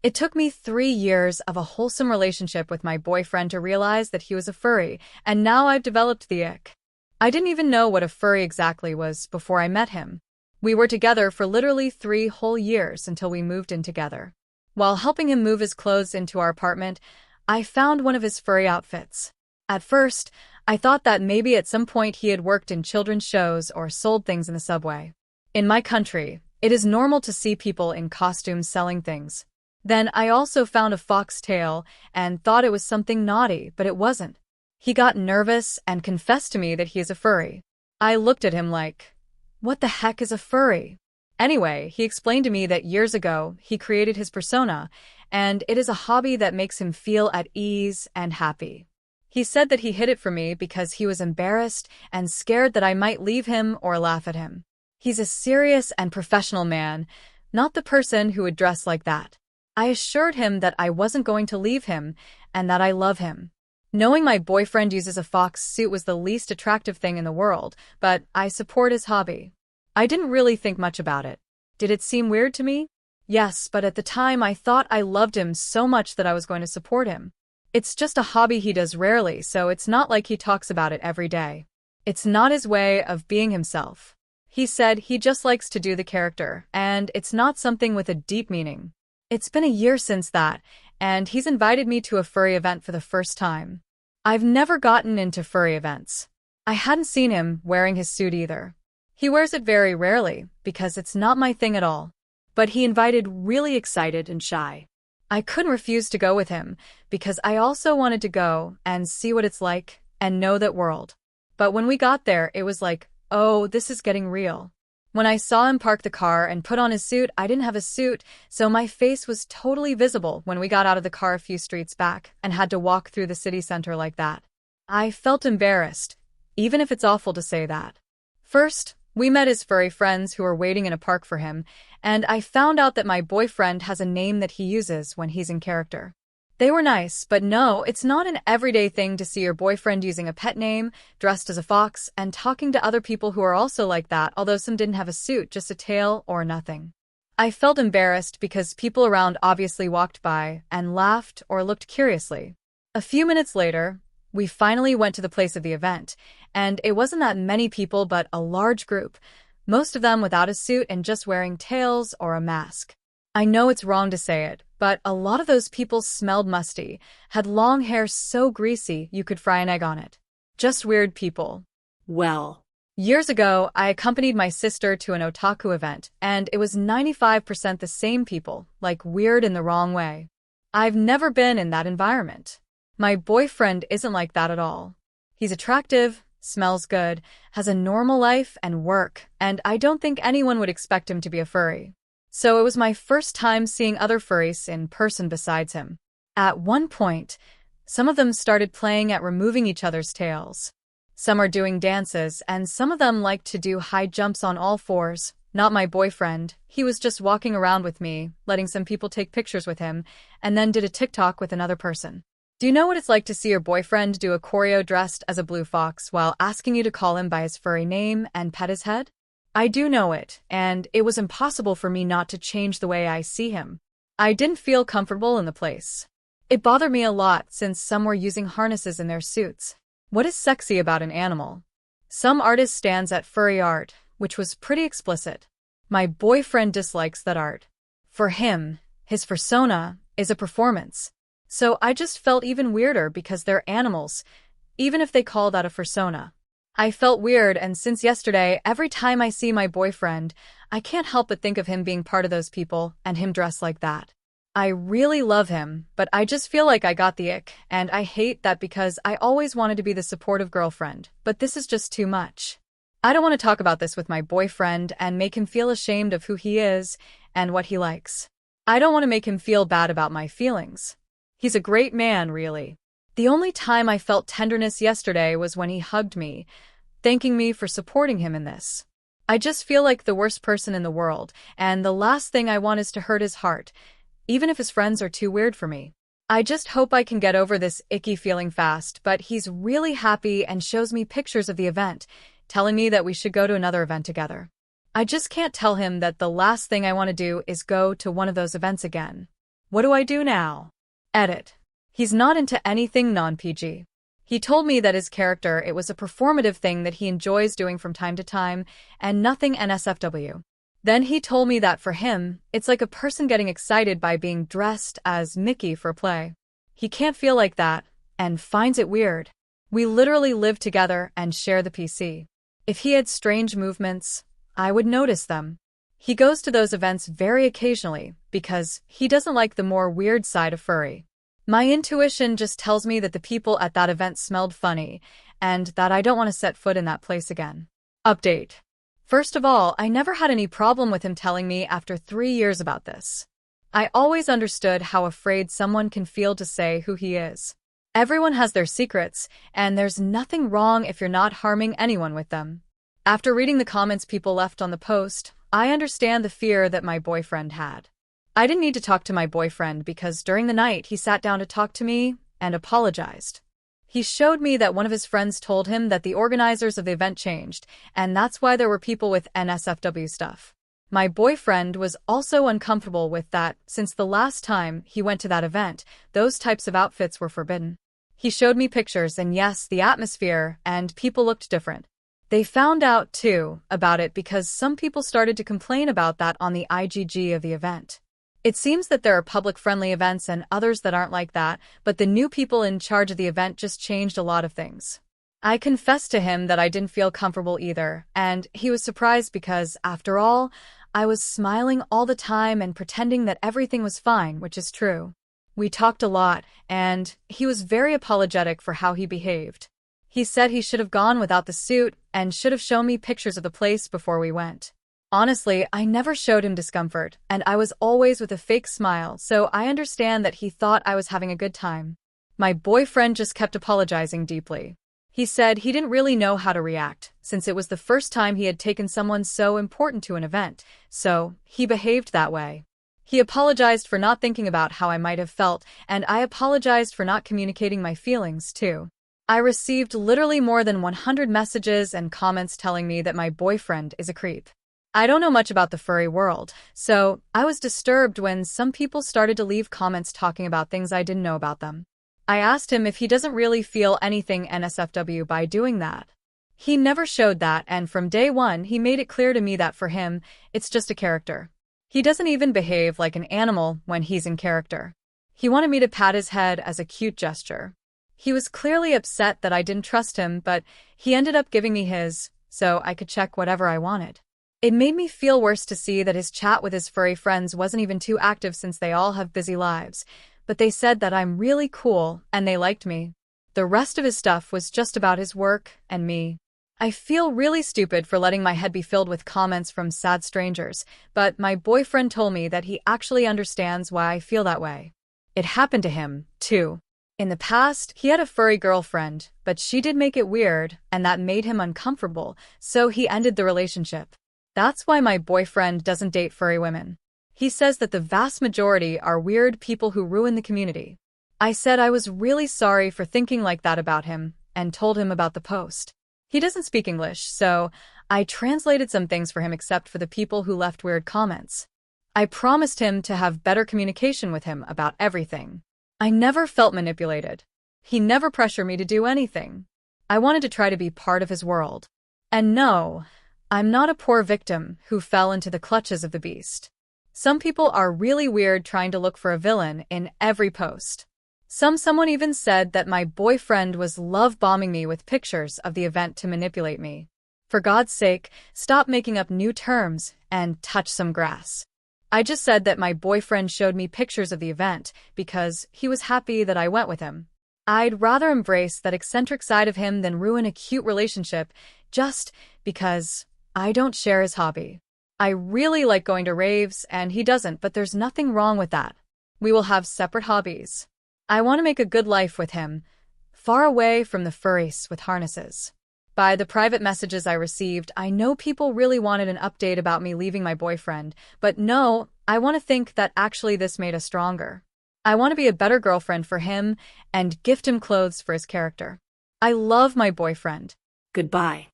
It took me 3 years of a wholesome relationship with my boyfriend to realize that he was a furry, and now I've developed the ick. I didn't even know what a furry exactly was before I met him. We were together for literally 3 whole years until we moved in together. While helping him move his clothes into our apartment, I found one of his furry outfits. At first, I thought that maybe at some point he had worked in children's shows or sold things in the subway. In my country, it is normal to see people in costumes selling things. Then I also found a fox tail and thought it was something naughty, but it wasn't. He got nervous and confessed to me that he is a furry. I looked at him like, what the heck is a furry? Anyway, he explained to me that years ago he created his persona, and it is a hobby that makes him feel at ease and happy. He said that he hid it from me because he was embarrassed and scared that I might leave him or laugh at him. He's a serious and professional man, not the person who would dress like that. I assured him that I wasn't going to leave him and that I love him. Knowing my boyfriend uses a fox suit was the least attractive thing in the world, but I support his hobby. I didn't really think much about it. Did it seem weird to me? Yes, but at the time I thought I loved him so much that I was going to support him. It's just a hobby he does rarely, so it's not like he talks about it every day. It's not his way of being himself. He said he just likes to do the character, and it's not something with a deep meaning. It's been a year since that, and he's invited me to a furry event for the first time. I've never gotten into furry events. I hadn't seen him wearing his suit either. He wears it very rarely, because it's not my thing at all. But he invited really excited and shy. I couldn't refuse to go with him, because I also wanted to go and see what it's like and know that world. But when we got there, it was like, oh, this is getting real. When I saw him park the car and put on his suit, I didn't have a suit, so my face was totally visible when we got out of the car a few streets back and had to walk through the city center like that. I felt embarrassed, even if it's awful to say that. First, we met his furry friends who were waiting in a park for him, and I found out that my boyfriend has a name that he uses when he's in character. They were nice, but no, it's not an everyday thing to see your boyfriend using a pet name, dressed as a fox, and talking to other people who are also like that, although some didn't have a suit, just a tail or nothing. I felt embarrassed because people around obviously walked by and laughed or looked curiously. A few minutes later, we finally went to the place of the event, and it wasn't that many people but a large group, most of them without a suit and just wearing tails or a mask. I know it's wrong to say it, but a lot of those people smelled musty, had long hair so greasy you could fry an egg on it. Just weird people. Well, years ago, I accompanied my sister to an otaku event, and it was 95% the same people, like weird in the wrong way. I've never been in that environment. My boyfriend isn't like that at all. He's attractive, smells good, has a normal life and work, and I don't think anyone would expect him to be a furry. So it was my first time seeing other furries in person besides him. At one point, some of them started playing at removing each other's tails. Some are doing dances, and some of them like to do high jumps on all fours. Not my boyfriend. He was just walking around with me, letting some people take pictures with him, and then did a TikTok with another person. Do you know what it's like to see your boyfriend do a choreo dressed as a blue fox while asking you to call him by his furry name and pet his head? I do know it, and it was impossible for me not to change the way I see him. I didn't feel comfortable in the place. It bothered me a lot since some were using harnesses in their suits. What is sexy about an animal? Some artist stands at furry art, which was pretty explicit. My boyfriend dislikes that art. For him, his fursona is a performance. So I just felt even weirder because they're animals, even if they call that a fursona. I felt weird, and since yesterday, every time I see my boyfriend, I can't help but think of him being part of those people and him dressed like that. I really love him, but I just feel like I got the ick, and I hate that because I always wanted to be the supportive girlfriend, but this is just too much. I don't want to talk about this with my boyfriend and make him feel ashamed of who he is and what he likes. I don't want to make him feel bad about my feelings. He's a great man, really. The only time I felt tenderness yesterday was when he hugged me, thanking me for supporting him in this. I just feel like the worst person in the world, and the last thing I want is to hurt his heart, even if his friends are too weird for me. I just hope I can get over this icky feeling fast, but he's really happy and shows me pictures of the event, telling me that we should go to another event together. I just can't tell him that the last thing I want to do is go to one of those events again. What do I do now? Edit. He's not into anything non-PG. He told me that his character, it was a performative thing that he enjoys doing from time to time, and nothing NSFW. Then he told me that for him, it's like a person getting excited by being dressed as Mickey for play. He can't feel like that, and finds it weird. We literally live together and share the PC. If he had strange movements, I would notice them. He goes to those events very occasionally, because he doesn't like the more weird side of furry. My intuition just tells me that the people at that event smelled funny, and that I don't want to set foot in that place again. Update. First of all, I never had any problem with him telling me after 3 years about this. I always understood how afraid someone can feel to say who he is. Everyone has their secrets, and there's nothing wrong if you're not harming anyone with them. After reading the comments people left on the post, I understand the fear that my boyfriend had. I didn't need to talk to my boyfriend because during the night he sat down to talk to me and apologized. He showed me that one of his friends told him that the organizers of the event changed, and that's why there were people with NSFW stuff. My boyfriend was also uncomfortable with that since the last time he went to that event, those types of outfits were forbidden. He showed me pictures and yes, the atmosphere and people looked different. They found out too about it because some people started to complain about that on the IGG of the event. It seems that there are public-friendly events and others that aren't like that, but the new people in charge of the event just changed a lot of things. I confessed to him that I didn't feel comfortable either, and he was surprised because, after all, I was smiling all the time and pretending that everything was fine, which is true. We talked a lot, and he was very apologetic for how he behaved. He said he should have gone without the suit and should have shown me pictures of the place before we went. Honestly, I never showed him discomfort, and I was always with a fake smile, so I understand that he thought I was having a good time. My boyfriend just kept apologizing deeply. He said he didn't really know how to react, since it was the first time he had taken someone so important to an event, so he behaved that way. He apologized for not thinking about how I might have felt, and I apologized for not communicating my feelings, too. I received literally more than 100 messages and comments telling me that my boyfriend is a creep. I don't know much about the furry world, so I was disturbed when some people started to leave comments talking about things I didn't know about them. I asked him if he doesn't really feel anything NSFW by doing that. He never showed that, and from day one he made it clear to me that for him, it's just a character. He doesn't even behave like an animal when he's in character. He wanted me to pat his head as a cute gesture. He was clearly upset that I didn't trust him, but he ended up giving me his, so I could check whatever I wanted. It made me feel worse to see that his chat with his furry friends wasn't even too active since they all have busy lives, but they said that I'm really cool and they liked me. The rest of his stuff was just about his work and me. I feel really stupid for letting my head be filled with comments from sad strangers, but my boyfriend told me that he actually understands why I feel that way. It happened to him, too. In the past, he had a furry girlfriend, but she did make it weird, and that made him uncomfortable, so he ended the relationship. That's why my boyfriend doesn't date furry women. He says that the vast majority are weird people who ruin the community. I said I was really sorry for thinking like that about him, and told him about the post. He doesn't speak English, so I translated some things for him except for the people who left weird comments. I promised him to have better communication with him about everything. I never felt manipulated. He never pressured me to do anything. I wanted to try to be part of his world. And no, I'm not a poor victim who fell into the clutches of the beast. Some people are really weird trying to look for a villain in every post. Someone even said that my boyfriend was love-bombing me with pictures of the event to manipulate me. For God's sake, stop making up new terms and touch some grass. I just said that my boyfriend showed me pictures of the event because he was happy that I went with him. I'd rather embrace that eccentric side of him than ruin a cute relationship just because I don't share his hobby. I really like going to raves and he doesn't, but there's nothing wrong with that. We will have separate hobbies. I want to make a good life with him, far away from the furries with harnesses. By the private messages I received, I know people really wanted an update about me leaving my boyfriend, but no, I want to think that actually this made us stronger. I want to be a better girlfriend for him and gift him clothes for his character. I love my boyfriend. Goodbye.